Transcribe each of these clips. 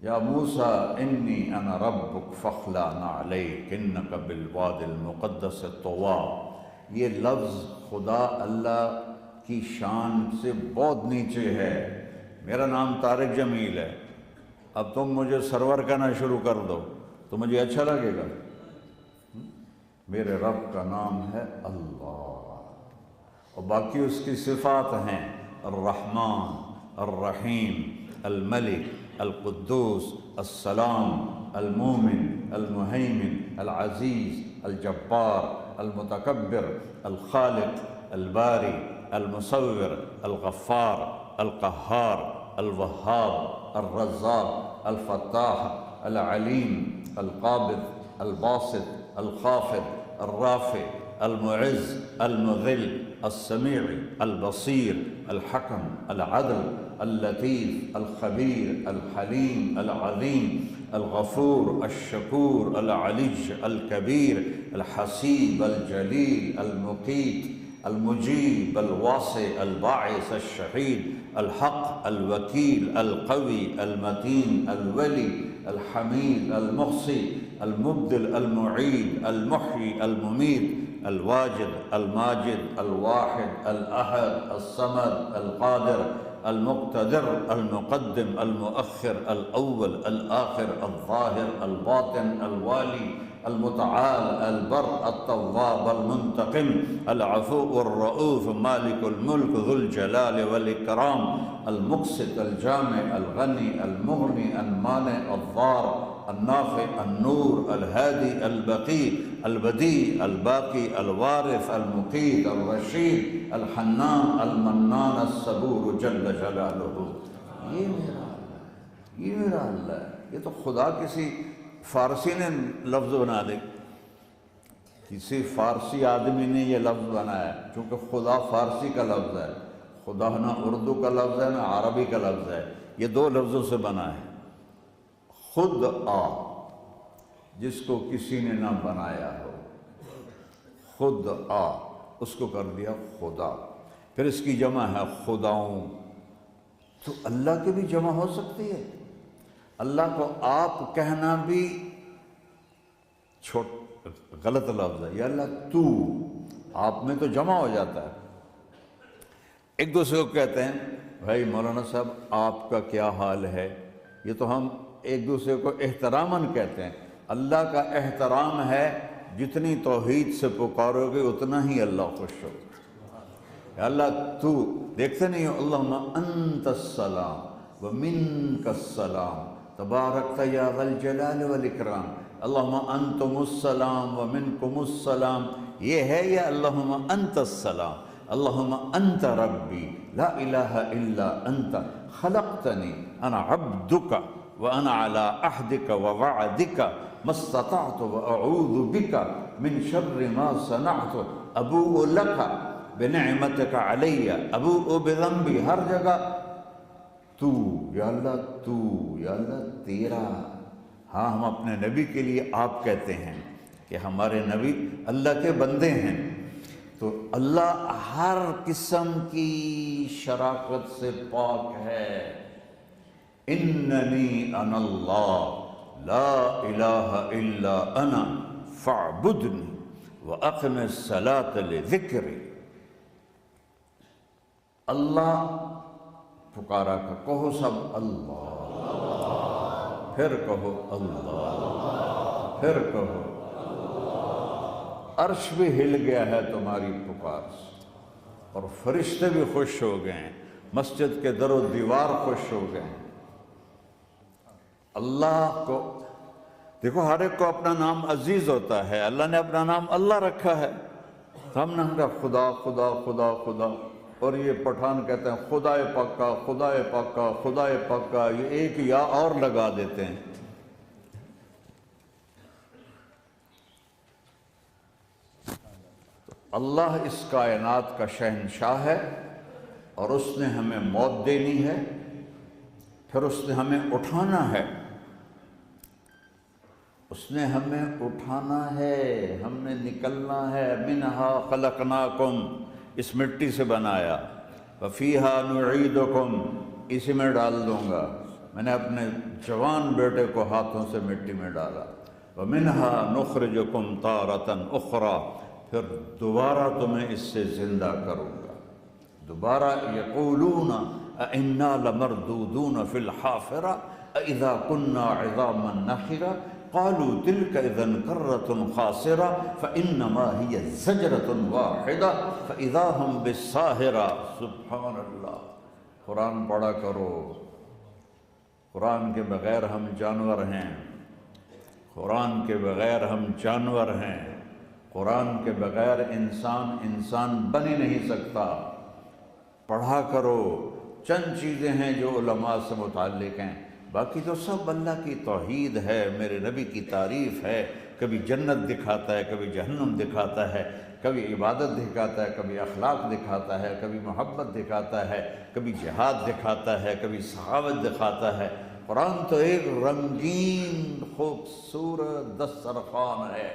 یا موسیٰ انی انا ربک فاخلع نعلیک انک بالوادی المقدس طویٰ۔ یہ لفظ خدا اللہ کی شان سے بہت نیچے ہے۔ میرا نام طارق جمیل ہے، اب تم مجھے سرور کہنا شروع کر دو تو مجھے اچھا لگے گا؟ میرے رب کا نام ہے اللہ، اور باقی اس کی صفات ہیں الرحمن، الرحیم، الملک، القدوس، السلام، المومن، المہیمن، العزیز، الجبار، المتکبر، الخالق، الباری، المصور، الغفار، القہار، الوہاب، الرزاق، الفتاح، العلیم، القابض، الباسط، الخافض، الرافع، المعز، المذل، السمیع، البصیر، الحکم، العدل، اللطیف، الخبیر، الحلیم، العظیم، الغفور، الشکور، العلی، الکبیر، الحسیب، الجلیل، المقیت، المجیب، الواسع، الباعث، الشہید، الحق، الوکیل، القوی، المتین، الولی، الحمید، المحصی، المبدل، المعید، المحیی، الممید، الواجد، الماجد، الواحد، الأحد، الصمد، القادر، المقتدر، المقدم، المؤخر، الأول، الآخر، الظاهر، الباطن، الوالي، المتعال، البر، التواب، المنتقم، العفو، الرؤوف، مالك الملك، ذو الجلال والإكرام، المقسط، الجامع، الغني، المغني، المانع، الضار، النافع، النور، الهادي، البقي، البديع، الباقي، الوارث، المقيت، الرشيد، الحنان، المنان، الصبور جل جلالہ۔ یہ میرا اللہ، یہ میرا اللہ ہے۔ یہ تو خدا کسی فارسی نے لفظ بنا دے، کسی فارسی آدمی نے یہ لفظ بنایا، چونکہ خدا فارسی کا لفظ ہے، خدا نہ اردو کا لفظ ہے نہ عربی کا لفظ ہے، یہ دو لفظوں سے بنا ہے۔ خود آ، جس کو کسی نے نہ بنایا ہو، خود آ، اس کو کر دیا خدا۔ پھر اس کی جمع ہے خداؤں، تو اللہ کی بھی جمع ہو سکتی ہے۔ اللہ کو آپ کہنا بھی غلط لفظ ہے، یا اللہ تو، آپ میں تو جمع ہو جاتا ہے۔ ایک دوسرے کو کہتے ہیں بھائی مولانا صاحب آپ کا کیا حال ہے، یہ تو ہم ایک دوسرے کو احتراماً کہتے ہیں۔ اللہ کا احترام ہے جتنی توحید سے پکارو گے اتنا ہی اللہ خوش ہوگا۔ یا اللہ تو، دیکھتے نہیں ہو اللہم انت السلام ومنک السلام تبارکت یا ذا الجلال والاکرام، اللہم انتم السلام ومنکم السلام، یہ ہے یا اللہم انت السلام، اللہم انت ربی لا الہ الا انت خلقتنی انا عبدک وانا علی عہدک ووعدک ما استطعت واعوذ بک من شر ما صنعت ابوء لک بنعمتک علی ابوء بذنبی، ہر جگہ تو، یا اللہ تو، یا اللہ تیرا۔ ہاں ہم اپنے نبی کے لیے آپ کہتے ہیں کہ ہمارے نبی اللہ کے بندے ہیں، تو اللہ ہر قسم کی شراکت سے پاک ہے۔ اننی انا اللہ لا الہ الا انا فاعبدنی واقم الصلاۃ لذکری۔ اللہ پکارا کا کہو سب اللہ، پھر کہو اللہ، پھر کہو۔ عرش بھی ہل گیا ہے تمہاری پکار سے، اور فرشتے بھی خوش ہو گئے ہیں، مسجد کے در و دیوار خوش ہو گئے ہیں۔ اللہ کو دیکھو، ہر ایک کو اپنا نام عزیز ہوتا ہے، اللہ نے اپنا نام اللہ رکھا ہے، تو ہم نے کہا خدا خدا خدا خدا، اور یہ پٹھان کہتے ہیں خدا پکا خدا پکا خدا پکا، یہ ایک یا اور لگا دیتے ہیں۔ اللہ اس کائنات کا شہنشاہ ہے، اور اس نے ہمیں موت دینی ہے، پھر اس نے ہمیں اٹھانا ہے، اس نے ہمیں اٹھانا ہے، ہم نے نکلنا ہے۔ منہا خلقناکم، اس مٹی سے بنایا، وفیہا نعیدکم، اسی میں ڈال دوں گا، میں نے اپنے جوان بیٹے کو ہاتھوں سے مٹی میں ڈالا، وَمِنْهَا نُخْرِجُكُمْ تَارَةً أُخْرَى، پھر دوبارہ تمہیں اس سے زندہ کروں گا۔ دوبارہ یقولون أَإِنَّا لَمَرْدُودُونَ فِي الْحَافِرَةِ أَإِذَا كُنَّا عِظَامًا نَخِرَةً قَالُوا تِلْكَ إِذًا كَرَّةٌ خَاسِرَةٌ فَإِنَّمَا هِيَ زَجْرَةٌ وَاحِدَةٌ فَإِذَا هُمْ بِالسَّاهِرَةِ۔ سبحان اللہ، قرآن پڑھا کرو۔ قرآن کے بغیر ہم جانور ہیں، قرآن کے بغیر ہم جانور ہیں، قرآن کے بغیر انسان بن ہی نہیں سکتا۔ پڑھا کرو۔ چند چیزیں ہیں جو علماء سے متعلق ہیں، باقی تو سب اللہ کی توحید ہے، میرے نبی کی تعریف ہے۔ کبھی جنت دکھاتا ہے، کبھی جہنم دکھاتا ہے، کبھی عبادت دکھاتا ہے، کبھی اخلاق دکھاتا ہے، کبھی محبت دکھاتا ہے، کبھی جہاد دکھاتا ہے، کبھی سخاوت دکھاتا ہے۔ قرآن تو ایک رنگین خوبصورت دسترخوان ہے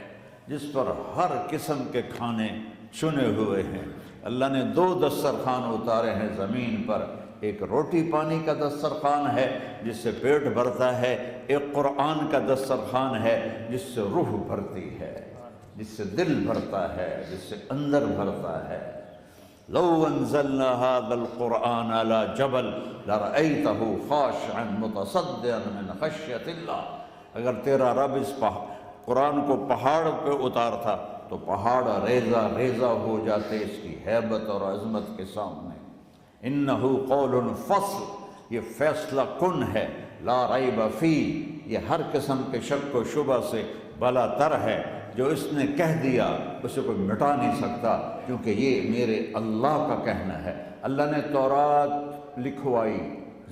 جس پر ہر قسم کے کھانے چنے ہوئے ہیں۔ اللہ نے 2 دسترخوان اتارے ہیں زمین پر، ایک روٹی پانی کا دسترخوان ہے جس سے پیٹ بھرتا ہے، ایک قرآن کا دسترخوان ہے جس سے روح بھرتی ہے، جس سے دل بھرتا ہے، جس سے اندر بھرتا ہے۔ لو انزلنا هذا القرآن على جبل لرأيته خاشعا متصدعا من خشية اللہ، اگر تیرا رب اس قرآن کو پہاڑ پہ اتارتا تو پہاڑ ریزہ ریزہ ہو جاتے اس کی ہیبت اور عظمت کے سامنے۔ انہ قول فصل، یہ فیصلہ کن ہے، لا ریب فی، یہ ہر قسم کے شک و شبہ سے بلا تر ہے۔ جو اس نے کہہ دیا اسے کوئی مٹا نہیں سکتا، کیونکہ یہ میرے اللہ کا کہنا ہے۔ اللہ نے تورات لکھوائی،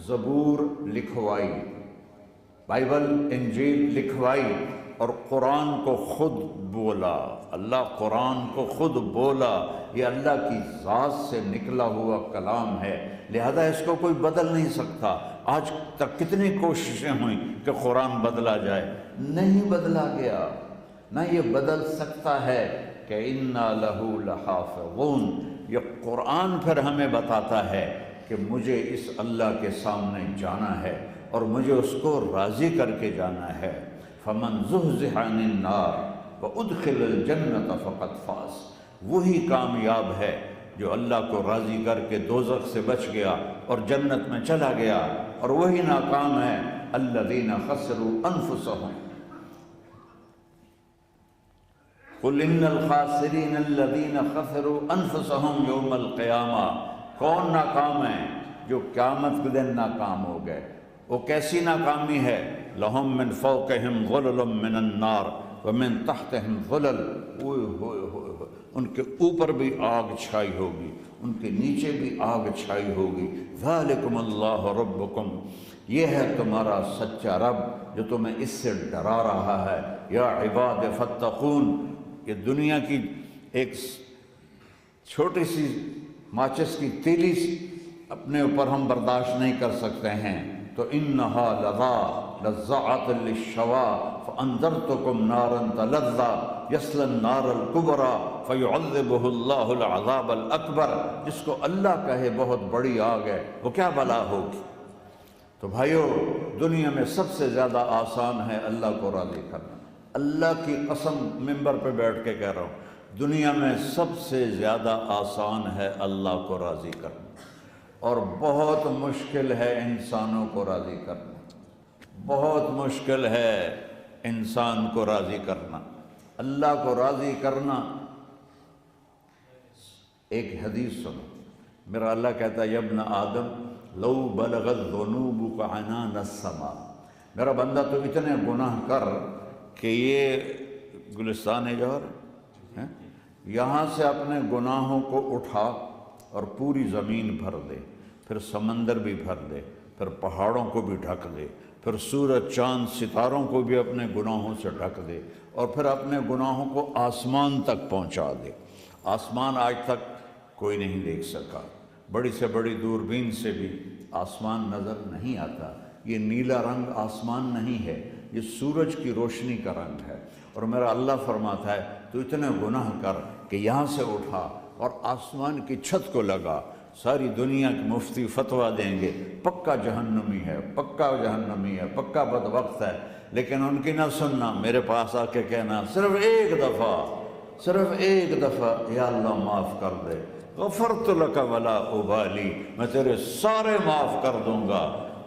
زبور لکھوائی، بائبل انجیل لکھوائی، اور قرآن کو خود بولا۔ اللہ قرآن کو خود بولا، یہ اللہ کی ذات سے نکلا ہوا کلام ہے، لہذا اس کو کوئی بدل نہیں سکتا۔ آج تک کتنی کوششیں ہوئیں کہ قرآن بدلا جائے، نہیں بدلا گیا، نہ یہ بدل سکتا ہے کہ اِنَّا لَهُ لَحَافِظُونَ۔ یہ قرآن پھر ہمیں بتاتا ہے کہ مجھے اس اللہ کے سامنے جانا ہے اور مجھے اس کو راضی کر کے جانا ہے۔ فَمَنْ زُحْزِحَ عَنِ النَّارِ وَأُدْخِلَ الْجَنَّةَ فَقَدْ فَازَ، وہی کامیاب ہے جو اللہ کو راضی کر کے دوزخ سے بچ گیا اور جنت میں چلا گیا، اور وہی ناکام ہے الَّذِينَ خَسِرُوا أَنفُسَهُمْ۔ قُلْ إِنَّ الْخَاسِرِينَ الَّذِينَ خَسِرُوا أَنفُسَهُمْ يَوْمَ الْقِيَامَةِ، کون ناکام ہے؟ جو قیامت کے دن ناکام ہو گئے۔ وہ کیسی ناکامی ہے؟ لَهُم مِّن فَوْقِهِمْ ظُلُلٌ مِّنَ النَّارِ وَمِن تَحْتِهِمْ ظُلُلٌ، ان کے اوپر بھی آگ چھائی ہوگی، ان کے نیچے بھی آگ چھائی ہوگی۔ ذَلِكُمُ اللَّهُ رَبُّكُمْ، یہ ہے تمہارا سچا رب جو تمہیں اس سے ڈرا رہا ہے۔ یا عباد فاتقون، یہ دنیا کی ایک چھوٹی سی ماچس کی تیلی اپنے اوپر ہم برداشت نہیں کر سکتے ہیں، تو انہا لظا لزعت للشوا فانذرتکم نارا تلظا یصلی النار الکبری فیعذبہ اللہ العذاب الاکبر، جس کو اللہ کہے بہت بڑی آگ ہے وہ کیا بلا ہوگی۔ تو بھائیو، دنیا میں سب سے زیادہ آسان ہے اللہ کو راضی کرنا۔ اللہ کی قسم ممبر پہ بیٹھ کے کہہ رہا ہوں، دنیا میں سب سے زیادہ آسان ہے اللہ کو راضی کرنا، اور بہت مشکل ہے انسانوں کو راضی کرنا، بہت مشکل ہے انسان کو راضی کرنا۔ اللہ کو راضی کرنا، ایک حدیث سنو، میرا اللہ کہتا ہے یا ابن آدم لو بلغت ذنوبک عنان السماء، میرا بندہ تو اتنے گناہ کر کہ یہ گلستان جوہر ہے، یہاں سے اپنے گناہوں کو اٹھا اور پوری زمین بھر دے، پھر سمندر بھی بھر دے، پھر پہاڑوں کو بھی ڈھک دے، پھر سورج چاند ستاروں کو بھی اپنے گناہوں سے ڈھک دے، اور پھر اپنے گناہوں کو آسمان تک پہنچا دے۔ آسمان آج تک کوئی نہیں دیکھ سکا، بڑی سے بڑی دوربین سے بھی آسمان نظر نہیں آتا۔ یہ نیلا رنگ آسمان نہیں ہے، یہ سورج کی روشنی کا رنگ ہے۔ اور میرا اللہ فرماتا ہے تو اتنے گناہ کر کہ یہاں سے اٹھا اور آسمان کی چھت کو لگا، ساری دنیا کے مفتی فتویٰ دیں گے پکا جہنمی ہے، پکا جہنمی ہے، پکا بدبخت ہے، لیکن ان کی نہ سننا، میرے پاس آ کے کہنا صرف ایک دفعہ یا اللہ معاف کر دے، غفرت لک ولا ابالی، میں تیرے سارے معاف کر دوں گا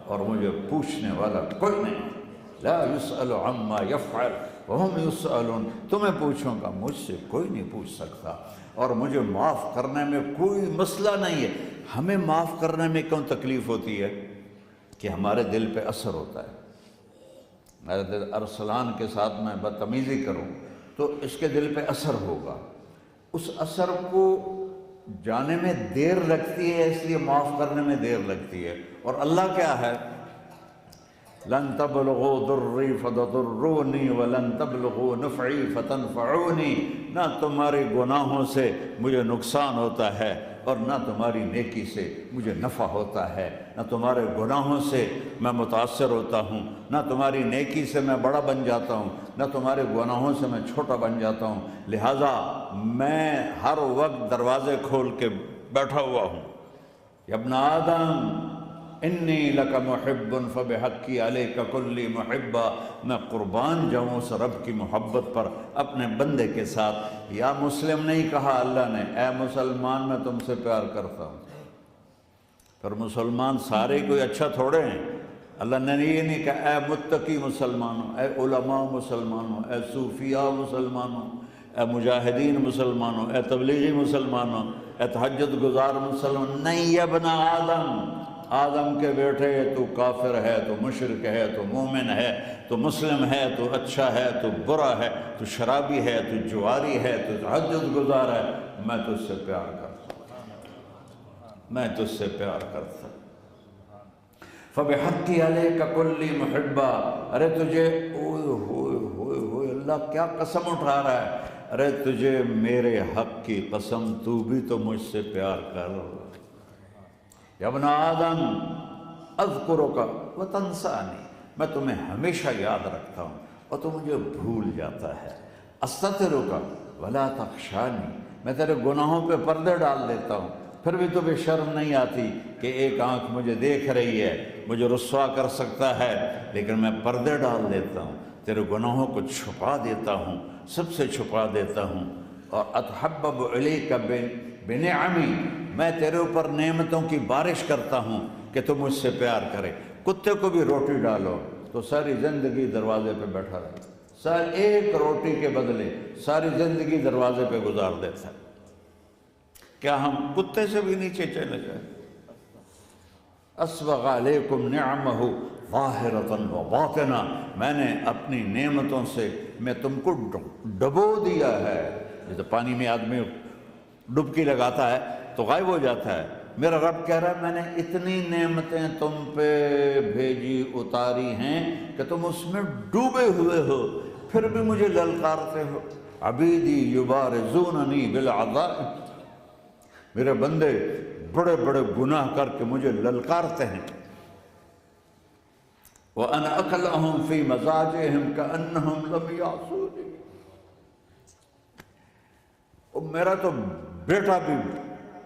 اور مجھے پوچھنے والا کوئی نہیں، لا یسأل عما یفعل وہم یسألون، تمہیں پوچھوں گا، مجھ سے کوئی نہیں پوچھ سکتا، اور مجھے معاف کرنے میں کوئی مسئلہ نہیں ہے۔ ہمیں معاف کرنے میں کیوں تکلیف ہوتی ہے؟ کہ ہمارے دل پہ اثر ہوتا ہے۔ میرے دل ارسلان کے ساتھ میں بدتمیزی کروں تو اس کے دل پہ اثر ہوگا، اس اثر کو جانے میں دیر لگتی ہے، اس لیے معاف کرنے میں دیر لگتی ہے۔ اور اللہ کیا ہے؟ لن تبلغوا ضری فتضرونی ولن تبلغوا نفعی فتنفعونی، نہ تمہاری گناہوں سے مجھے نقصان ہوتا ہے اور نہ تمہاری نیکی سے مجھے نفع ہوتا ہے، نہ تمہارے گناہوں سے میں متاثر ہوتا ہوں، نہ تمہاری نیکی سے میں بڑا بن جاتا ہوں، نہ تمہارے گناہوں سے میں چھوٹا بن جاتا ہوں، لہٰذا میں ہر وقت دروازے کھول کے بیٹھا ہوا ہوں۔ یا ابن آدم انی لک محب فبحقی علیک کلی محبہ، میں قربان جاؤں اس رب کی محبت پر اپنے بندے کے ساتھ۔ یا مسلم نہیں کہا اللہ نے، اے مسلمان میں تم سے پیار کرتا ہوں۔ پر مسلمان سارے کوئی اچھا تھوڑے ہیں، اللہ نے یہ نہیں کہا اے متقی مسلمانوں، اے علماء مسلمانوں، اے صوفیاء مسلمانوں، اے مجاہدین مسلمانوں، اے تبلیغی مسلمانوں، اے تہجد گزار مسلمان، نہیں یا ابن آدم کے بیٹے، تو کافر ہے، تو مشرک ہے، تو مومن ہے، تو مسلم ہے، تو اچھا ہے، تو برا ہے، تو شرابی ہے، تو جواری ہے، تو تہجد گزار ہے، میں تجھ سے پیار کرتا ہوں، میں تجھ سے پیار کرتا ہوں۔ فَبِحَقِّ عَلَيْكَ كُلِّ مُحِبَّةٍ، ارے تجھے ہوئے اللہ کیا قسم اٹھا رہا ہے، ارے تجھے میرے حق کی قسم، تو بھی تو مجھ سے پیار کر۔ یا ابن آدم اذکرک وتنسانی، میں تمہیں ہمیشہ یاد رکھتا ہوں اور تو مجھے بھول جاتا ہے۔ استترک ولا تخشانی، میں تیرے گناہوں پہ پردے ڈال دیتا ہوں، پھر بھی تمہیں شرم نہیں آتی کہ ایک آنکھ مجھے دیکھ رہی ہے، مجھے رسوا کر سکتا ہے، لیکن میں پردے ڈال دیتا ہوں، تیرے گناہوں کو چھپا دیتا ہوں، سب سے چھپا دیتا ہوں۔ اور اتحبب الیک بنعمی، میں تیرے اوپر نعمتوں کی بارش کرتا ہوں کہ تم مجھ سے پیار کرے۔ کتے کو بھی روٹی ڈالو تو ساری زندگی دروازے پہ بیٹھا رہے، ایک روٹی کے بدلے ساری زندگی دروازے پہ گزار دیتا ہے۔ کیا ہم کتے سے بھی نیچے چلے جائیں؟ اسبغ علیکم نعمہ ظاہرۃ وباطنہ، میں نے اپنی نعمتوں سے میں تم کو ڈبو دیا ہے۔ جیسے پانی میں آدمی ڈبکی لگاتا ہے تو غائب ہو جاتا ہے، میرا رب کہہ رہا ہے میں نے اتنی نعمتیں تم پہ بھیجی اتاری ہیں کہ تم اس میں ڈوبے ہوئے ہو، پھر بھی مجھے للکارتے ہو۔ عبیدی یبارزوننی بالعذاب، میرے بندے بڑے بڑے گناہ کر کے مجھے للکارتے ہیں۔ وَأَنَا أَكْلَهُمْ فِي مَزَاجِهِمْ كَأَنَّهُمْ لَمْ يَعْصُونِي، میرا تو بیٹا بھی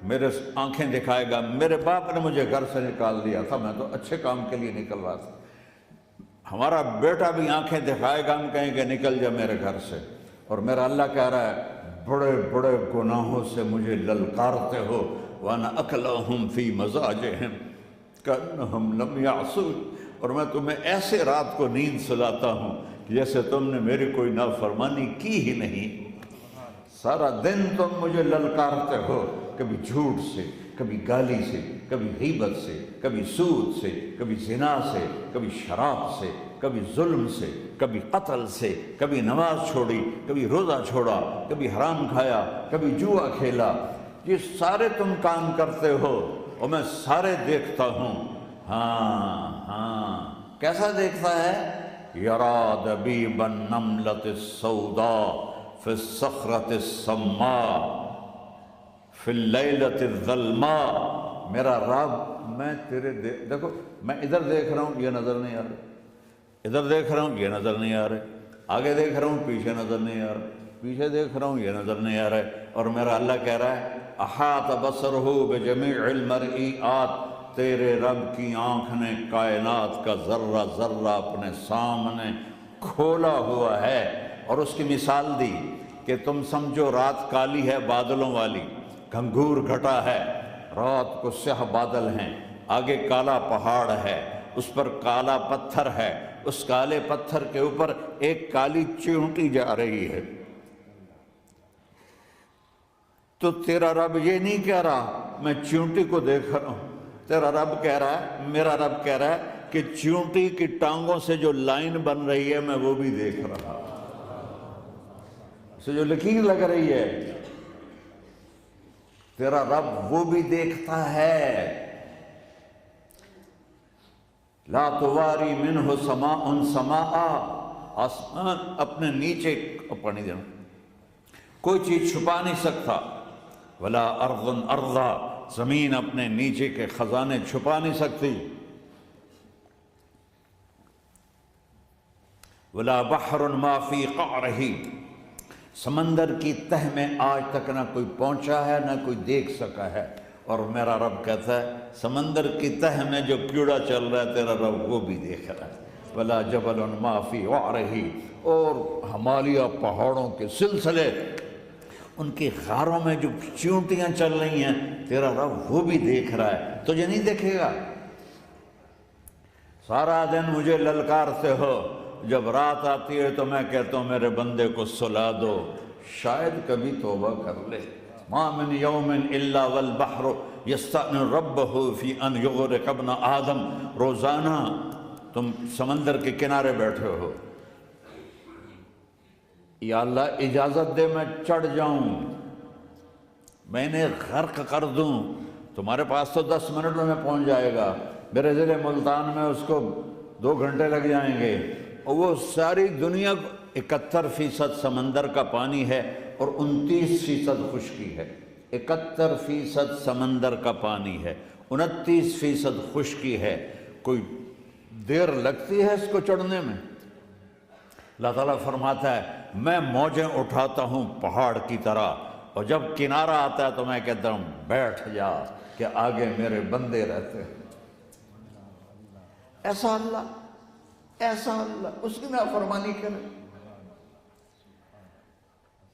میرے آنکھیں دکھائے گا، میرے باپ نے مجھے گھر سے نکال دیا تھا، میں تو اچھے کام کے لیے نکل رہا تھا، ہمارا بیٹا بھی آنکھیں دکھائے گا، ہم کہیں گے نکل جا میرے گھر سے۔ اور میرا اللہ کہہ رہا ہے بڑے بڑے گناہوں سے مجھے للکارتے ہو۔ وَأَنَا أَكْلَهُمْ فِي مَزَاجِهِمْ كَأَنَّهُمْ لَمْ يَعْصُونِ، اور میں تمہیں ایسے رات کو نیند سلاتا ہوں جیسے تم نے میری کوئی نافرمانی کی ہی نہیں۔ سارا دن تم مجھے للکارتے ہو، کبھی جھوٹ سے، کبھی گالی سے، کبھی غیبت سے، کبھی سود سے، کبھی زنا سے، کبھی شراب سے، کبھی ظلم سے، کبھی قتل سے، کبھی نماز چھوڑی، کبھی روزہ چھوڑا، کبھی حرام کھایا، کبھی جوا کھیلا، یہ سارے تم کام کرتے ہو اور میں سارے دیکھتا ہوں۔ ہاں کیسا دیکھتا ہے؟ یرا دبیب النملۃ السوداء فی الصخرۃ الصماء فی اللیلۃ الظلماء، میرا رب میں تیرے دیکھو میں ادھر دیکھ رہا ہوں یہ نظر نہیں آ رہا، ادھر دیکھ رہا ہوں یہ نظر نہیں آ رہے، آگے دیکھ رہا ہوں پیچھے نظر نہیں آ رہا، پیچھے دیکھ رہا ہوں یہ نظر نہیں آ رہا ہے، اور میرا اللہ کہہ رہا ہے احاط بصرہ بجمیع المرئیات، تیرے رب کی آنکھ نے کائنات کا ذرہ ذرہ اپنے سامنے کھولا ہوا ہے۔ اور اس کی مثال دی کہ تم سمجھو رات کالی ہے بادلوں والی، گھنگور گھٹا ہے، رات کو سیاہ بادل ہیں، آگے کالا پہاڑ ہے، اس پر کالا پتھر ہے، اس کالے پتھر کے اوپر ایک کالی چیونٹی جا رہی ہے۔ تو تیرا رب یہ نہیں کہہ رہا میں چیونٹی کو دیکھ رہا ہوں، تیرا رب کہہ رہا ہے، میرا رب کہہ رہا ہے کہ چیونٹی کی ٹانگوں سے جو لائن بن رہی ہے میں وہ بھی دیکھ رہا ہوں، اسے جو لکیر لگ رہی ہے تیرا رب وہ بھی دیکھتا ہے۔ لا تواری منہ سماء سماء، آسمان اپنے نیچے پانی دینا کوئی چیز چھپا نہیں سکتا، ولا ارض ارضا، زمین اپنے نیچے کے خزانے چھپا نہیں سکتی، ولا بحر ما فی قعرہ، سمندر کی تہ میں آج تک نہ کوئی پہنچا ہے نہ کوئی دیکھ سکا ہے، اور میرا رب کہتا ہے سمندر کی تہ میں جو کیڑا چل رہا ہے تیرا رب وہ بھی دیکھ رہا ہے، ولا جبل ما فی وعرہ، اور ہمالیہ پہاڑوں کے سلسلے ان کی غاروں میں جو چیونٹیاں چل رہی ہیں تیرا رب وہ بھی دیکھ رہا ہے، تجھے نہیں دیکھے گا؟ سارا دن مجھے للکارتے ہو، جب رات آتی ہے تو میں کہتا ہوں میرے بندے کو سلا دو، شاید کبھی توبہ کر لے۔ ما من یوم الا والبحر یستأذن ربہ فی ان یغرق ابن آدم، روزانہ تم سمندر کے کنارے بیٹھے ہو، یا اللہ اجازت دے میں چڑھ جاؤں، میں نے غرق کر دوں، تمہارے پاس تو 10 منٹ میں پہنچ جائے گا، میرے ضلع ملتان میں اس کو 2 گھنٹے لگ جائیں گے، اور وہ ساری دنیا 71% سمندر کا پانی ہے اور 29% خشکی ہے، 71% سمندر کا پانی ہے، 29% خشکی ہے، کوئی دیر لگتی ہے اس کو چڑھنے میں؟ اللہ تعالیٰ فرماتا ہے میں موجیں اٹھاتا ہوں پہاڑ کی طرح، اور جب کنارہ آتا ہے تو میں کہتا ہوں بیٹھ جا کہ آگے میرے بندے رہتے ہیں۔ ایسا اللہ اس کی نافرمانی کرے۔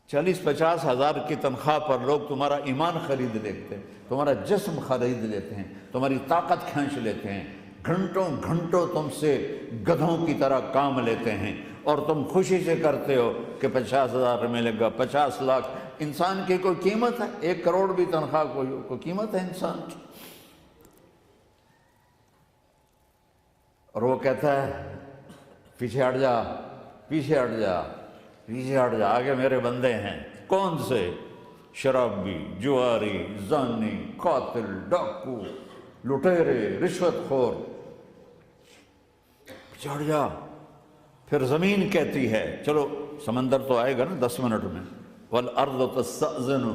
40-50 ہزار کی تنخواہ پر لوگ تمہارا ایمان خرید لیتے ہیں، تمہارا جسم خرید لیتے ہیں، تمہاری طاقت کھینچ لیتے ہیں، گھنٹوں گھنٹوں تم سے گدھوں کی طرح کام لیتے ہیں، اور تم خوشی سے کرتے ہو کہ 50,000 ملے گا، 50 لاکھ۔ انسان کی کوئی قیمت ہے؟ 1 کروڑ بھی تنخواہ کوئی قیمت ہے انسان کی؟ اور وہ کہتا ہے پیچھے ہٹ جا، پیچھے ہٹ جا، پیچھے ہٹ جا، آگے میرے بندے ہیں۔ کون سے؟ شرابی، جواری، زانی، قاتل، ڈاکو، لٹیرے، رشوت خور، پیچھے ہٹ جا۔ پھر زمین کہتی ہے چلو سمندر تو آئے گا نا 10 منٹ میں، والارض تستأذن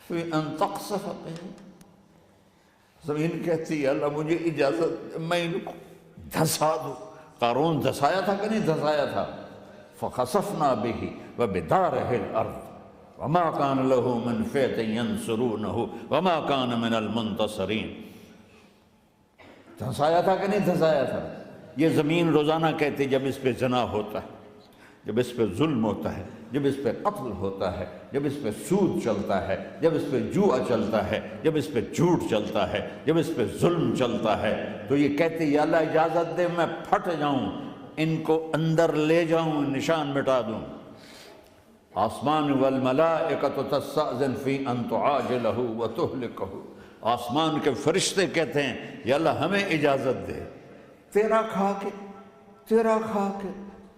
فی ان تقصف بہم، زمین کہتی ہے اللہ مجھے اجازت، میں ان کو دھسا دوں۔ قارون دھسایا تھا کہ نہیں دھسایا تھا؟ فخسفنا به وبداره الارض وما كان له من فئة ينصرونه وما كان من المنتصرين۔ دھسایا تھا کہ نہیں دھسایا تھا؟ یہ زمین روزانہ کہتی جب اس پہ زنا ہوتا ہے، جب اس پہ ظلم ہوتا ہے، جب اس پہ قتل ہوتا ہے، جب اس پہ سود چلتا ہے، جب اس پہ جوا چلتا ہے، جب اس پہ جھوٹ چلتا ہے، جب اس پہ ظلم چلتا ہے، تو یہ کہتے یا اللہ اجازت دے میں پھٹ جاؤں، ان کو اندر لے جاؤں، نشان مٹا دوں۔ آسمان والملائکۃ تستأذن فی ان تعاجلہ وتہلکہ، آسمان کے فرشتے کہتے ہیں یا اللہ ہمیں اجازت دے، تیرا کھا کے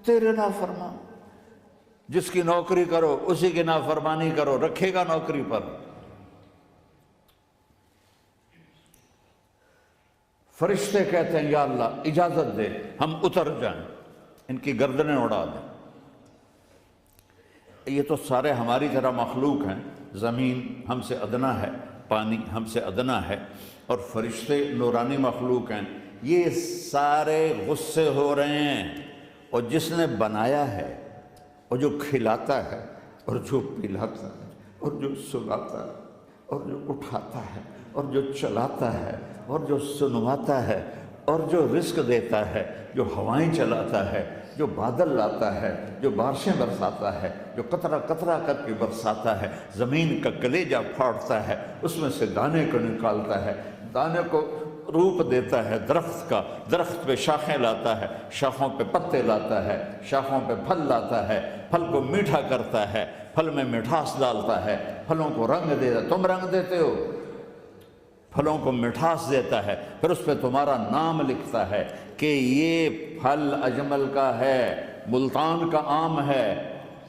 تیرے نافرمان، جس کی نوکری کرو اسی کی نافرمانی کرو، رکھے گا نوکری پر۔ فرشتے کہتے ہیں یا اللہ اجازت دے ہم اتر جائیں، ان کی گردنیں اڑا دیں۔ یہ تو سارے ہماری طرح مخلوق ہیں، زمین ہم سے ادنا ہے، پانی ہم سے ادنا ہے، اور فرشتے نورانی مخلوق ہیں، یہ سارے غصے ہو رہے ہیں، اور جس نے بنایا ہے اور جو کھلاتا ہے اور جو پلاتا ہے اور جو سلاتا ہے اور جو اٹھاتا ہے اور جو چلاتا ہے اور جو سنواتا ہے اور جو رزق دیتا ہے، جو ہوائیں چلاتا ہے، جو بادل لاتا ہے، جو بارشیں برساتا ہے، جو قطرہ قطرہ کر کے برساتا ہے، زمین کا کلیجہ پھاڑتا ہے، اس میں سے دانے کو نکالتا ہے، دانے کو روپ دیتا ہے درخت کا، درخت پہ شاخیں لاتا ہے، شاخوں پہ پتے لاتا ہے، شاخوں پہ پھل لاتا ہے، پھل کو میٹھا کرتا ہے، پھل میں مٹھاس ڈالتا ہے، پھلوں کو رنگ دیتا ہے۔ تم رنگ دیتے ہو، پھلوں کو مٹھاس دیتا ہے، پھر اس پہ تمہارا نام لکھتا ہے کہ یہ پھل اجمل کا ہے، ملتان کا آم ہے،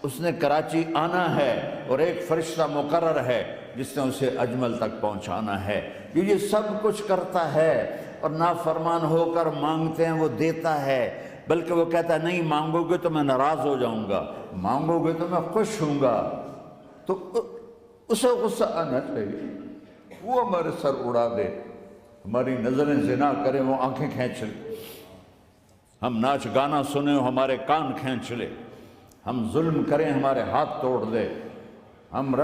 اس نے کراچی آنا ہے اور ایک فرشتہ مقرر ہے جس نے اسے اجمل تک پہنچانا ہے۔ یہ سب کچھ کرتا ہے، اور نافرمان ہو کر مانگتے ہیں وہ دیتا ہے، بلکہ وہ کہتا ہے نہیں مانگو گے تو میں ناراض ہو جاؤں گا، مانگو گے تو میں خوش ہوں گا۔ تو اسے غصہ آنا چاہیے، وہ ہمارے سر اڑا دے، ہماری نظریں زنا کریں وہ آنکھیں کھینچ لے، ہم ناچ گانا سنیں ہمارے کان کھینچ لے، ہم ظلم کریں ہمارے ہاتھ توڑ دے، ہم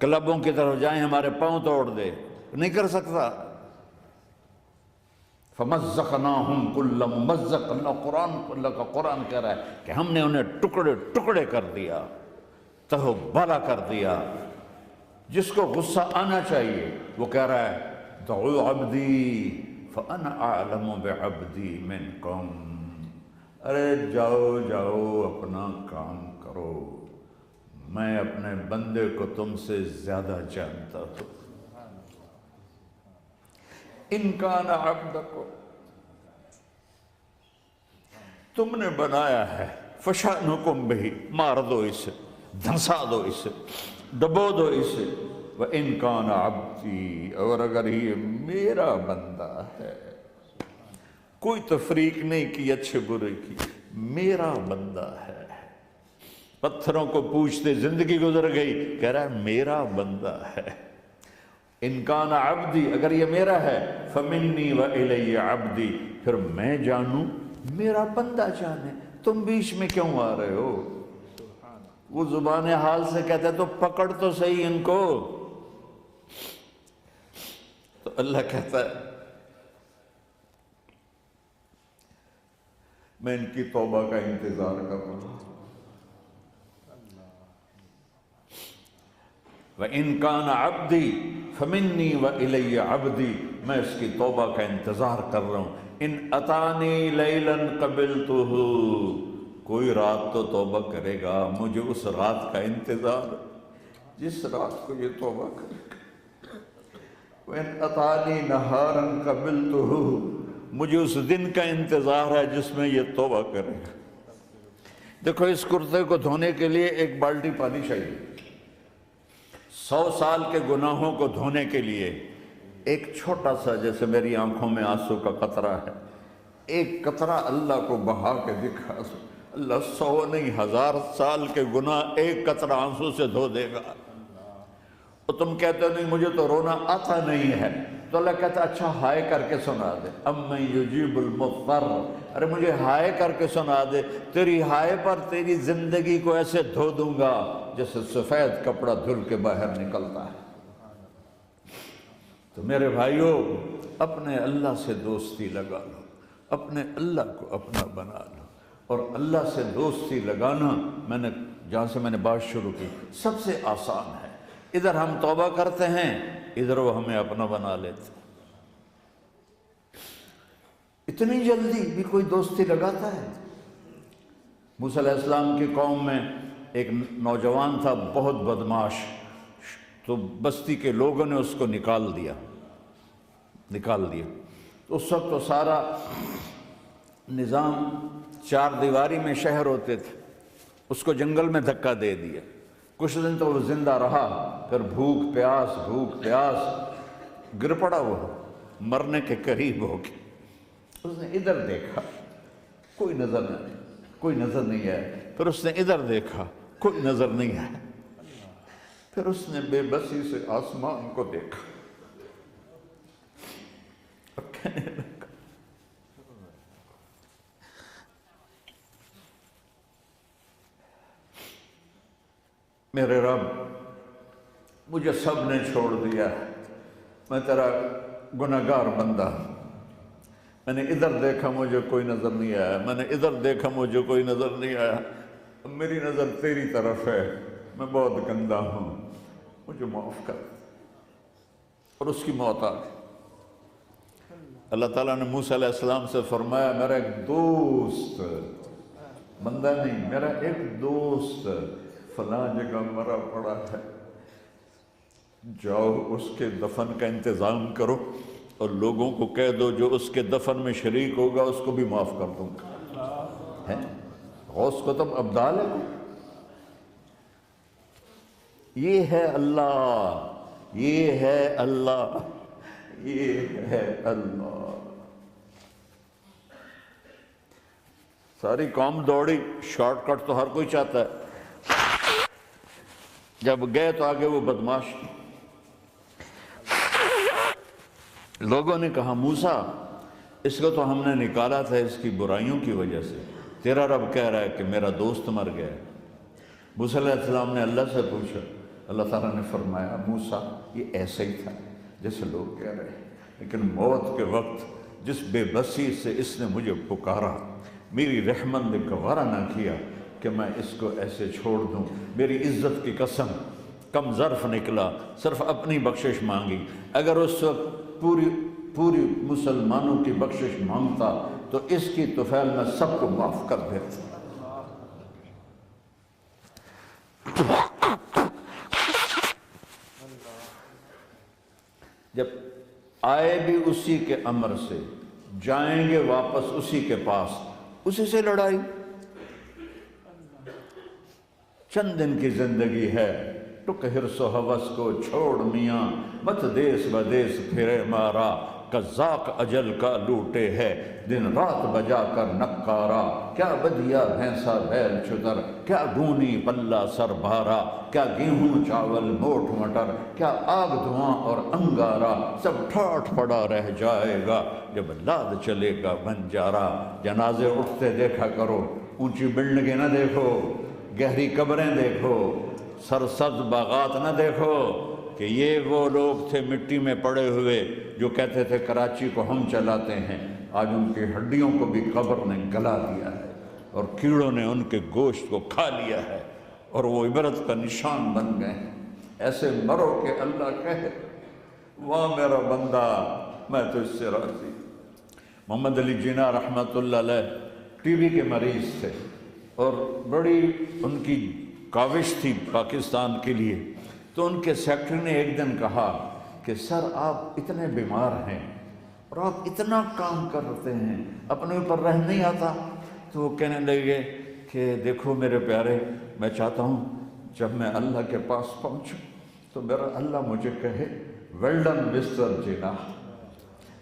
کلبوں کی طرف جائیں ہمارے پاؤں توڑ دے، نہیں کر سکتا۔ فَمَزَّقْنَاهُمْ كُلَّ مُمَزَّقٍ، اللہ کا قرآن کہہ رہا ہے کہ ہم نے انہیں ٹکڑے ٹکڑے کر دیا، تہو بالا کر دیا۔ جس کو غصہ آنا چاہیے وہ کہہ رہا ہے دعو عبدی فَأَنَا أَعْلَمُ بِعَبْدِي مِنْكُمْ، ارے جاؤ جاؤ اپنا کام کرو، میں اپنے بندے کو تم سے زیادہ جانتا ہوں۔ ان کان عبدکم، تم نے بنایا ہے، فشأنکم بہ، مار دو اسے، دھنسا دو اسے، ڈبو دو اسے، وَإِن كَانَ عَبْدِي، اور اگر یہ میرا بندہ ہے، کوئی تفریق نہیں کی اچھے برے کی، میرا بندہ ہے۔ پتھروں کو پوچھتے زندگی گزر گئی، کہہ رہا ہے میرا بندہ ہے۔ ان کان عبدی، اگر یہ میرا ہے، فمنی وإلی عبدی، پھر میں جانوں میرا بندہ جانے، تم بیچ میں کیوں آ رہے ہو؟ وہ زبان حال سے کہتے تو پکڑ تو صحیح ان کو۔ تو اللہ کہتا ہے میں ان کی توبہ کا انتظار کر رہا ہوں۔ وَإِن كَانَ عَبْدِي فَمِنِّي وَإِلَيَّ عَبْدِي، میں اس کی توبہ کا انتظار کر رہا ہوں۔ ان اتانی لیلا قبلتہ، کوئی رات تو توبہ کرے گا، مجھے اس رات کا انتظار جس رات کو یہ توبہ کرے گا۔ وَإِنْ أَتَانِي نَهَارًا قَبِلْتُهُ، مجھے اس دن کا انتظار ہے جس میں یہ توبہ کرے گا۔ دیکھو اس کرتے کو دھونے کے لیے ایک بالٹی پانی چاہیے، 100 سال کے گناہوں کو دھونے کے لیے ایک چھوٹا سا، جیسے میری آنکھوں میں آنسو کا قطرہ ہے، ایک قطرہ اللہ کو بہا کے دکھا، اللہ 100 نہیں 1000 سال کے گناہ ایک قطرہ آنسو سے دھو دے گا۔ اور تم کہتے ہو نہیں مجھے تو رونا آتا نہیں ہے، تو اللہ کہتا ہے اچھا ہائے کر کے سنا دے، اَمَّن يُجِيبُ الْمُضْطَرَّ، ارے مجھے ہائے کر کے سنا دے، تیری ہائے پر تیری زندگی کو ایسے دھو دوں گا جیسے سفید کپڑا دھل کے باہر نکلتا ہے۔ تو میرے بھائیو، اپنے اللہ سے دوستی لگا لو، اپنے اللہ کو اپنا بنا لو، اور اللہ سے دوستی لگانا، جہاں سے میں نے بات شروع کی، سب سے آسان ہے۔ ادھر ہم توبہ کرتے ہیں، ادھر وہ ہمیں اپنا بنا لیتے ہیں۔ اتنی جلدی بھی کوئی دوستی لگاتا ہے؟ موسیٰ علیہ السلام کی قوم میں ایک نوجوان تھا بہت بدمعاش، تو بستی کے لوگوں نے اس کو نکال دیا۔ تو اس وقت تو سارا نظام 4 دیواری میں شہر ہوتے تھے، اس کو جنگل میں دھکا دے دیا۔ کچھ دن تو وہ زندہ رہا، پھر بھوک پیاس گر پڑا، وہ مرنے کے قریب ہو گیا۔ اس نے ادھر دیکھا، کوئی نظر نہیں آیا، پھر اس نے ادھر دیکھا، کوئی نظر نہیں آیا، پھر اس نے بے بسی سے آسمان کو دیکھا اور کہنے لگا میرے رب مجھے سب نے چھوڑ دیا، میں تیرا گناہگار بندہ، میں نے ادھر دیکھا مجھے کوئی نظر نہیں آیا، میں نے ادھر دیکھا مجھے کوئی نظر نہیں آیا، میری نظر تیری طرف ہے، میں بہت گندا ہوں، مجھے معاف کر۔ اور اس کی موت آ گئی۔ اللہ تعالیٰ نے موسیٰ علیہ السلام سے فرمایا میرا ایک دوست، بندہ نہیں، میرا ایک دوست فلاں جگہ مرا پڑا ہے، جاؤ اس کے دفن کا انتظام کرو اور لوگوں کو کہہ دو جو اس کے دفن میں شریک ہوگا اس کو بھی معاف کر دوں گا۔ غوث قطب ابدال ہے، یہ ہے اللہ، یہ ہے اللہ، یہ ہے اللہ۔ ساری قوم دوڑی، شارٹ کٹ تو ہر کوئی چاہتا ہے، جب گئے تو آگے وہ بدماش، لوگوں نے کہا موسیٰ اس کو تو ہم نے نکالا تھا اس کی برائیوں کی وجہ سے، تیرا رب کہہ رہا ہے کہ میرا دوست مر گیا ہے۔ موسیٰ علیہ السلام نے اللہ سے پوچھا، اللہ تعالیٰ نے فرمایا موسیٰ یہ ایسے ہی تھا جیسے لوگ کہہ رہے ہیں، لیکن موت کے وقت جس بے بسی سے اس نے مجھے پکارا، میری رحمت نے گوارا نہ کیا کہ میں اس کو ایسے چھوڑ دوں، میری عزت کی قسم، کم ظرف نکلا، صرف اپنی بخشش مانگی، اگر اس وقت پوری مسلمانوں کی بخشش مانگتا تو اس کی طفیل میں سب کو معاف کر دیتا۔ جب آئے بھی اسی کے امر سے، جائیں گے واپس اسی کے پاس، اسی سے لڑائی۔ چند دن کی زندگی ہے، ٹک حرص و ہوس کو چھوڑ میاں، مت دیس بدیس پھرے مارا، قذاق اجل کا لوٹے ہے، دن رات بجا کر نکارا، کیا بدیا بھینسا بیل چتر، کیا گونی پلہ سر بھارا، کیا گیہوں چاول موٹ مٹر، کیا آگ دھواں اور انگارا، سب ٹھاٹھ پڑا رہ جائے گا جب لاد چلے گا بنجارا۔ جنازے اٹھتے دیکھا کرو، اونچی بلڈنگیں نہ دیکھو، گہری قبریں دیکھو، سرسبز باغات نہ دیکھو کہ یہ وہ لوگ تھے مٹی میں پڑے ہوئے جو کہتے تھے کراچی کو ہم چلاتے ہیں، آج ان کی ہڈیوں کو بھی قبر نے گلا دیا ہے اور کیڑوں نے ان کے گوشت کو کھا لیا ہے اور وہ عبرت کا نشان بن گئے ہیں۔ ایسے مرو کہ اللہ کہے واہ میرا بندہ میں تو اس سے راضی۔ محمد علی جناح رحمۃ اللہ علیہ ٹی بی کے مریض تھے اور بڑی ان کی کاوش تھی پاکستان کے لیے، تو ان کے سیکٹری نے ایک دن کہا کہ سر آپ اتنے بیمار ہیں اور آپ اتنا کام کرتے ہیں، اپنے اوپر رحم نہیں آتا؟ تو وہ کہنے لگے کہ دیکھو میرے پیارے، میں چاہتا ہوں جب میں اللہ کے پاس پہنچوں تو میرا اللہ مجھے کہے ویل ڈن مسٹر جناح،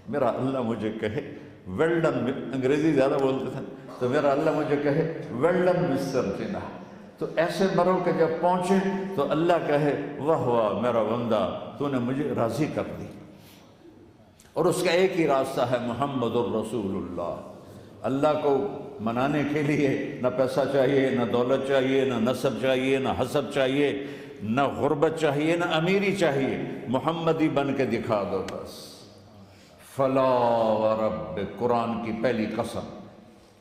میرا اللہ مجھے کہے ویل ڈن، انگریزی زیادہ بولتے تھے، تو میرا اللہ مجھے کہے ویل ڈن مسٹر جناح۔ تو ایسے مرو کہ جب پہنچے تو اللہ کہے واہ واہ میرا بندہ تو نے مجھے راضی کر دی۔ اور اس کا ایک ہی راستہ ہے محمد الرسول اللہ۔ اللہ کو منانے کے لیے نہ پیسہ چاہیے، نہ دولت چاہیے، نہ نسب چاہیے، نہ حسب چاہیے، نہ غربت چاہیے، نہ امیری چاہیے، محمدی بن کے دکھا دو بس۔ فلا ورب، قرآن کی پہلی قسم،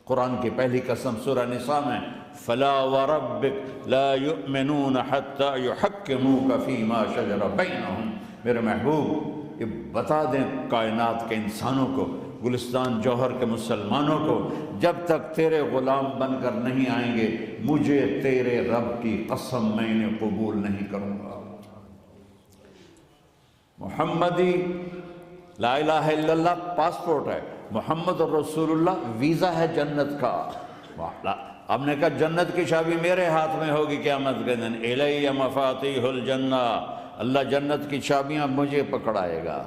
قرآن کی پہلی قسم سورہ نساء میں، فلا وربک لا یؤمنون حتی یحکموک فیما شجر بینہم۔ میرے محبوب یہ بتا دیں کائنات کے انسانوں کو، گلستان جوہر کے مسلمانوں کو، جب تک تیرے غلام بن کر نہیں آئیں گے مجھے تیرے رب کی قسم میں انہیں قبول نہیں کروں گا۔ محمدی لا الہ الا اللہ پاسپورٹ ہے، محمد الرسول اللہ ویزا ہے جنت کا۔ ہم نے کہا جنت کی چابی میرے ہاتھ میں ہوگی قیامت کے دن، الی مفاتیح الجنہ، اللہ جنت کی چابیاں مجھے پکڑائے گا۔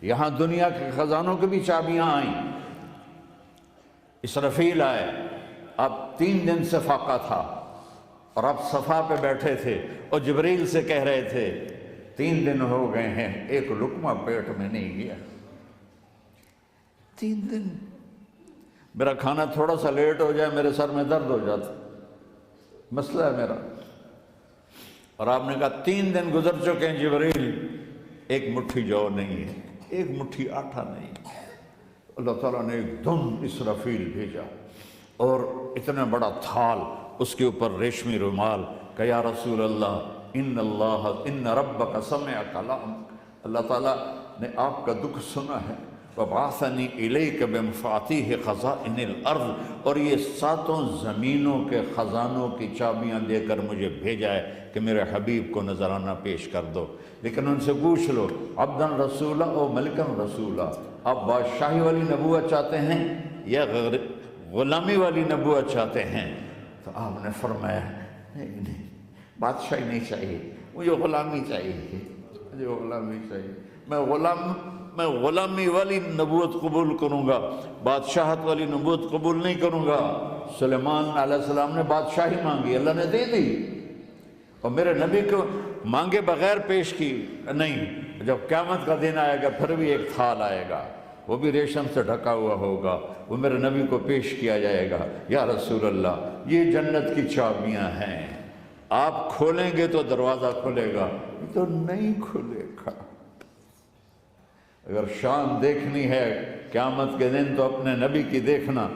یہاں دنیا کے خزانوں کی بھی چابیاں آئیں، اسرافیل آئے، اب 3 دن سے فاقہ تھا اور اب صفا پہ بیٹھے تھے اور جبریل سے کہہ رہے تھے 3 دن ہو گئے ہیں ایک لقمہ پیٹ میں نہیں گیا۔ 3 دن میرا کھانا تھوڑا سا لیٹ ہو جائے میرے سر میں درد ہو جاتا، مسئلہ ہے میرا۔ اور آپ نے کہا 3 دن گزر چکے ہیں جبریل، ایک مٹھی جو نہیں ہے، ایک مٹھی آٹا نہیں۔ اللہ تعالیٰ نے ایک دم اسرافیل بھیجا اور اتنا بڑا تھال، اس کے اوپر ریشمی رومال، کہ یا رسول اللہ ان ربک سمع کلام، اللہ تعالیٰ نے آپ کا دکھ سنا ہے، وَبَعَثَنِي إِلَيْكَ بِمَفَاتِيحِ خَزَائِنِ الْأَرْضِ، اور یہ 7 زمینوں کے خزانوں کی چابیاں دے کر مجھے بھیجا ہے کہ میرے حبیب کو نذرانہ پیش کر دو۔ لیکن ان سے پوچھ لو عبدًا رسولہ او ملکًا رسولہ، آپ بادشاہی والی نبوت چاہتے ہیں یا غلامی والی نبوت چاہتے ہیں؟ تو آپ نے فرمایا نہیں، بادشاہی نہیں چاہیے، مجھے غلامی چاہیے، مجھے غلامی چاہیے، میں غلامی والی نبوت قبول کروں گا، بادشاہت والی نبوت قبول نہیں کروں گا۔ سلیمان علیہ السلام نے بادشاہی مانگی، اللہ نے دے دی، اور میرے نبی کو مانگے بغیر پیش کی نہیں۔ جب قیامت کا دن آئے گا پھر بھی ایک تھال آئے گا، وہ بھی ریشم سے ڈھکا ہوا ہوگا، وہ میرے نبی کو پیش کیا جائے گا، یا رسول اللہ یہ جنت کی چابیاں ہیں، آپ کھولیں گے تو دروازہ کھلے گا، یہ تو نہیں کھلے گا۔ اگر شان دیکھنی ہے قیامت کے دن تو اپنے نبی کی دیکھنا۔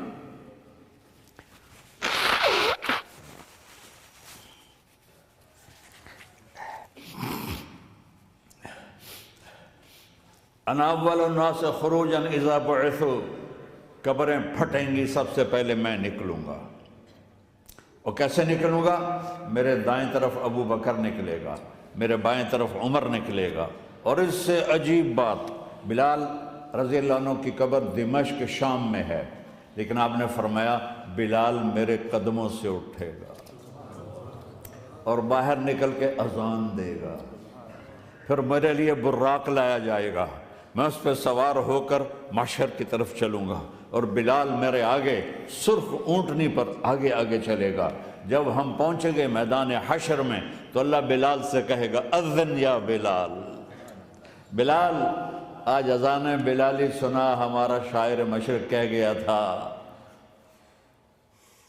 انا اول الناس خروجا اذا بعثوا، قبریں پھٹیں گی سب سے پہلے میں نکلوں گا، اور کیسے نکلوں گا؟ میرے دائیں طرف ابو بکر نکلے گا، میرے بائیں طرف عمر نکلے گا، اور اس سے عجیب بات، بلال رضی اللہ عنہ کی قبر دمشق شام میں ہے، لیکن آپ نے فرمایا بلال میرے قدموں سے اٹھے گا اور باہر نکل کے اذان دے گا، پھر میرے لیے براق لایا جائے گا، میں اس پہ سوار ہو کر محشر کی طرف چلوں گا، اور بلال میرے آگے سرخ اونٹنی پر آگے آگے چلے گا۔ جب ہم پہنچیں گے میدان حشر میں تو اللہ بلال سے کہے گا اذن یا بلال، بلال آج اذان بلالی سنا، ہمارا شاعر مشرق کہہ گیا تھا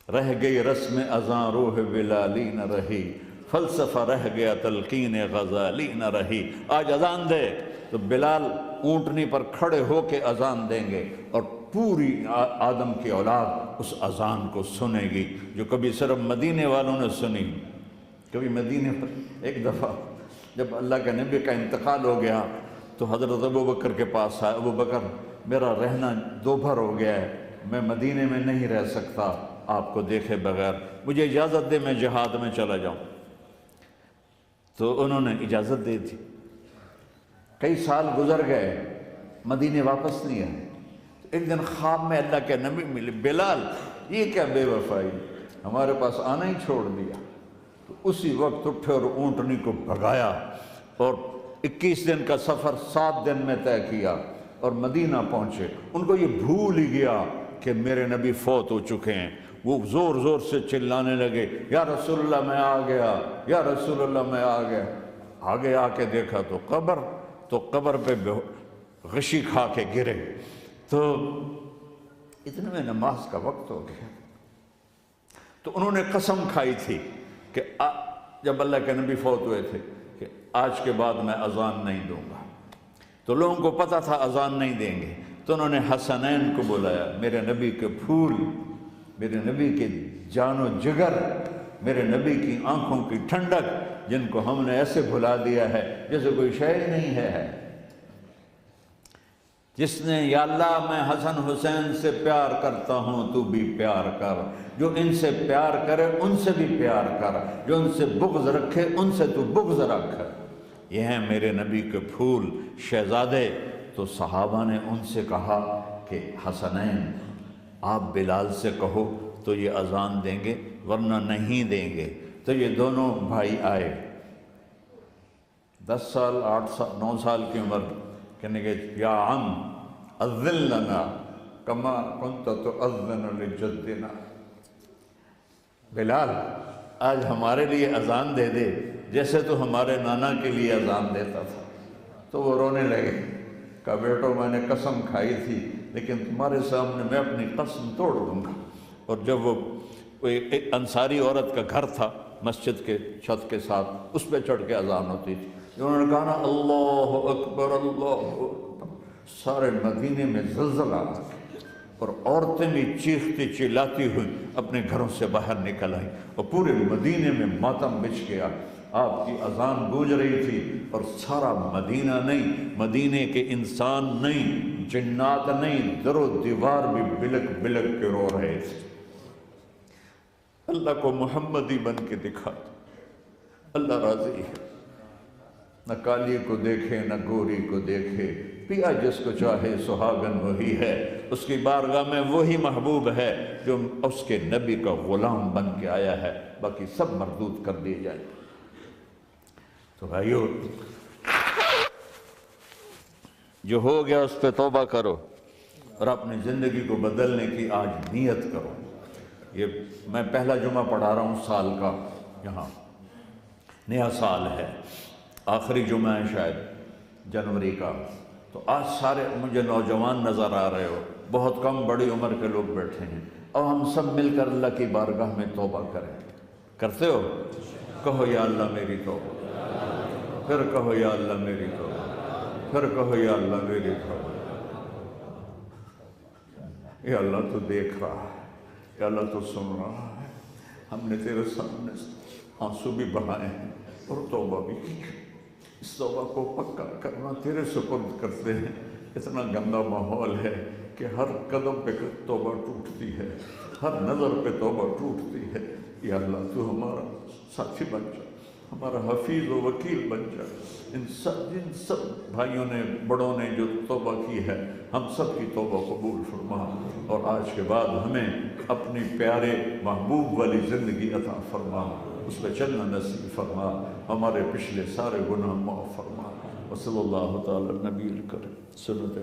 رہ گئی رسم اذان روح بلالی نہ رہی، فلسفہ رہ گیا تلقین غزالی نہ رہی۔ آج اذان دے تو بلال اونٹنی پر کھڑے ہو کے اذان دیں گے، اور پوری آدم کی اولاد اس اذان کو سنے گی جو کبھی صرف مدینے والوں نے سنی۔ کبھی مدینے پر ایک دفعہ جب اللہ کے نبی کا انتقال ہو گیا تو حضرت ابو بکر کے پاس آئے، ابو بکر میرا رہنا دوبھر ہو گیا ہے، میں مدینے میں نہیں رہ سکتا آپ کو دیکھے بغیر، مجھے اجازت دے میں جہاد میں چلا جاؤں۔ تو انہوں نے اجازت دے دی، کئی سال گزر گئے، مدینے واپس نہیں آئے۔ ایک دن خواب میں اللہ کے نبی ملے، بلال یہ کیا بے وفائی، ہمارے پاس آنا ہی چھوڑ دیا۔ تو اسی وقت اٹھے اور اونٹنی کو بھگایا، اور 21 دن کا سفر 7 دن میں طے کیا، اور مدینہ پہنچے۔ ان کو یہ بھول ہی گیا کہ میرے نبی فوت ہو چکے ہیں، وہ زور زور سے چلانے لگے یا رسول اللہ میں آ گیا، یا رسول اللہ میں آ گیا۔ آگے آ کے دیکھا تو قبر پہ غشی کھا کے گرے، تو اتنے میں نماز کا وقت ہو گیا۔ تو انہوں نے قسم کھائی تھی کہ جب اللہ کے نبی فوت ہوئے تھے کہ آج کے بعد میں اذان نہیں دوں گا، تو لوگوں کو پتہ تھا اذان نہیں دیں گے، تو انہوں نے حسنین کو بلایا، میرے نبی کے پھول، میرے نبی کے جان و جگر، میرے نبی کی آنکھوں کی ٹھنڈک، جن کو ہم نے ایسے بھلا دیا ہے جیسے کوئی شے ہی نہیں ہے۔ جس نے یا اللہ میں حسن حسین سے پیار کرتا ہوں تو بھی پیار کر، جو ان سے پیار کرے ان سے بھی پیار کر، جو ان سے بغض رکھے ان سے تو بغض رکھ۔ یہ ہیں میرے نبی کے پھول شہزادے۔ تو صحابہ نے ان سے کہا کہ حسنین آپ بلال سے کہو تو یہ اذان دیں گے ورنہ نہیں دیں گے۔ تو یہ دونوں بھائی آئے، 10 سال 8 سال 9 سال کی عمر، کہنے کہ یا عم اذن لنا کما کنت تؤذن لجدنا، بلال آج ہمارے لیے اذان دے دے جیسے تو ہمارے نانا کے لیے اذان دیتا تھا۔ تو وہ رونے لگے، کہا بیٹو میں نے قسم کھائی تھی لیکن تمہارے سامنے میں اپنی قسم توڑ دوں گا۔ اور جب وہ ایک انصاری عورت کا گھر تھا، مسجد کے چھت کے ساتھ، اس پہ چڑھ کے اذان ہوتی تھی۔ انہوں نے کہا نا اللہ اکبر اللہ اکبر، سارے مدینے میں زلزلہ آ گیا، اور عورتیں بھی چیختی چلاتی ہوئی اپنے گھروں سے باہر نکل آئیں، اور پورے مدینے میں ماتم بچھ گیا۔ آپ کی اذان گونج رہی تھی، اور سارا مدینہ نہیں، مدینے کے انسان نہیں، جنات نہیں، در و دیوار بھی بلک بلک کے رو رہے تھے۔ اللہ کو محمدی بن کے دکھا، اللہ راضی ہے، نہ کالی کو دیکھے نہ گوری کو دیکھے، پیا جس کو چاہے سہاگن وہی ہے، اس کی بارگاہ میں وہی محبوب ہے جو اس کے نبی کا غلام بن کے آیا ہے، باقی سب مردود کر دیے جائیں۔ تو بھائیو، جو ہو گیا اس پہ توبہ کرو، اور اپنی زندگی کو بدلنے کی آج نیت کرو۔ یہ میں پہلا جمعہ پڑھا رہا ہوں سال کا، یہاں نیا سال ہے، آخری جمعہ ہے شاید جنوری کا، تو آج سارے مجھے نوجوان نظر آ رہے ہو، بہت کم بڑی عمر کے لوگ بیٹھے ہیں، اور ہم سب مل کر اللہ کی بارگاہ میں توبہ کریں۔ کرتے ہو؟ کہو یا اللہ میری توبہ، پھر کہو یا اللہ میری توبہ، پھر کہو یا اللہ میری توبہ۔ یا اللہ تو دیکھ رہا ہے، یا اللہ تو سن رہا ہے، ہم نے تیرے سامنے آنسو بھی بہائے ہیں اور توبہ بھی کی، اس توبہ کو پکا کرنا تیرے سپرد کرتے ہیں۔ اتنا گندا ماحول ہے کہ ہر قدم پہ توبہ ٹوٹتی ہے، ہر نظر پہ توبہ ٹوٹتی ہے۔ یا اللہ تو ہمارا ساتھی بن جا، ہمارا حفیظ و وکیل بن جا۔ جن سب بھائیوں نے، بڑوں نے جو توبہ کی ہے، ہم سب کی توبہ قبول فرما، اور آج کے بعد ہمیں اپنی پیارے محبوب والی زندگی عطا فرما، اس پہ چلنا نصیب فرما، ہمارے پچھلے سارے گناہ معاف فرما۔ وصلی اللہ تعالی نبی الکریم سنت